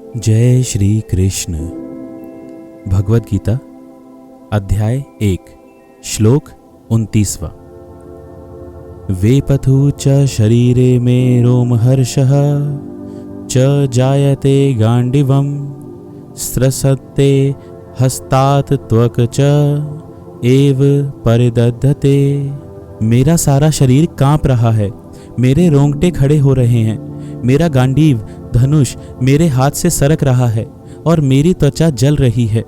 जय श्री कृष्ण। भगवद गीता अध्याय 1 श्लोक 29वां। वेपथु च शरीरे मे रोमहर्षः च जायते गांडिवम् स्रसते हस्तात् त्वक् च एव परिदधते। मेरा सारा शरीर कांप रहा है, मेरे रोंगटे खड़े हो रहे हैं, मेरा गांडीव धनुष मेरे हाथ से सरक रहा है और मेरी त्वचा जल रही है।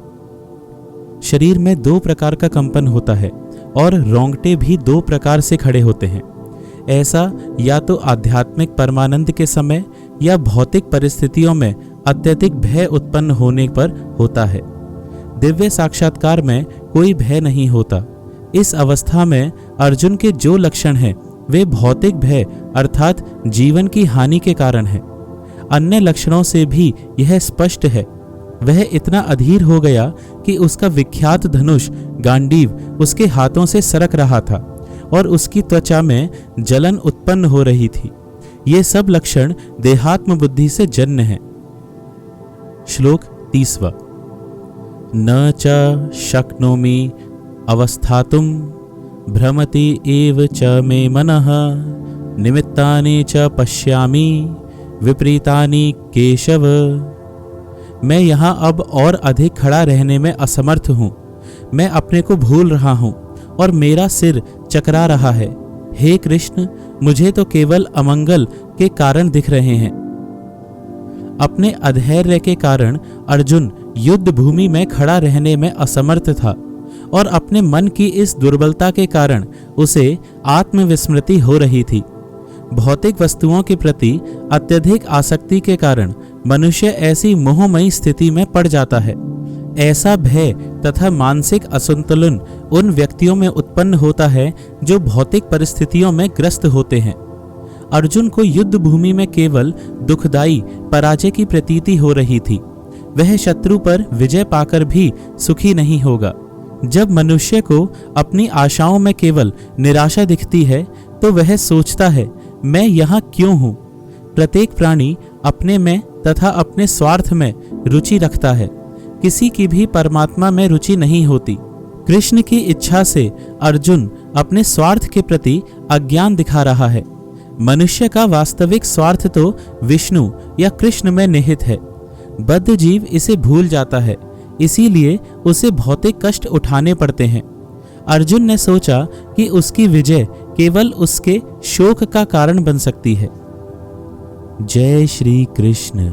शरीर में 2 प्रकार का कंपन होता है और रोंगटे भी 2 प्रकार से खड़े होते हैं। ऐसा या तो आध्यात्मिक परमानंद के समय या भौतिक परिस्थितियों में अत्यधिक भय उत्पन्न होने पर होता है। दिव्य साक्षात्कार में कोई भय नहीं होता। इस अवस्था में अर्जुन के जो लक्षण हैं वे भौतिक भय अर्थात जीवन की हानि के कारण है। अन्य लक्षणों से भी यह स्पष्ट है। वह इतना अधीर हो गया कि उसका विख्यात धनुष गांडीव उसके हाथों से सरक रहा था और उसकी त्वचा में जलन उत्पन्न हो रही थी। ये सब लक्षण देहात्म बुद्धि से जन्य है। श्लोक 30वां। न च शक्नोमि अवस्थातुं भ्रमति एव च मे मनः निमित्तानि च पश्यामि विपरीतानि केशव। मैं यहाँ अब और अधिक खड़ा रहने में असमर्थ हूँ। मैं अपने को भूल रहा हूँ और मेरा सिर चकरा रहा है। हे कृष्ण, मुझे तो केवल अमंगल के कारण दिख रहे हैं। अपने अधैर्य के कारण अर्जुन युद्ध भूमि में खड़ा रहने में असमर्थ था और अपने मन की इस दुर्बलता के कारण उसे आत्मविस्मृति हो रही थी। भौतिक वस्तुओं के प्रति अत्यधिक आसक्ति के कारण मनुष्य ऐसी मोहमयी स्थिति में पड़ जाता है। ऐसा भय तथा मानसिक असंतुलन उन व्यक्तियों में उत्पन्न होता है जो भौतिक परिस्थितियों में ग्रस्त होते हैं। अर्जुन को युद्ध भूमि में केवल दुखदायी पराजय की प्रतीति हो रही थी। वह शत्रु पर विजय पाकर भी सुखी नहीं होगा। जब मनुष्य को अपनी आशाओं में केवल निराशा दिखती है तो वह सोचता है, मैं यहाँ क्यों हूँ। प्रत्येक प्राणी अपने में तथा अपने स्वार्थ में रुचि रखता है। किसी की भी परमात्मा में रुचि नहीं होती। कृष्ण की इच्छा से अर्जुन अपने स्वार्थ के प्रति अज्ञान दिखा रहा है। मनुष्य का वास्तविक स्वार्थ तो विष्णु या कृष्ण में निहित है। बद्ध जीव इसे भूल जाता है, इसीलिए उसे भौतिक कष्ट उठाने पड़ते हैं। अर्जुन ने सोचा कि उसकी विजय केवल उसके शोक का कारण बन सकती है। जय श्री कृष्ण।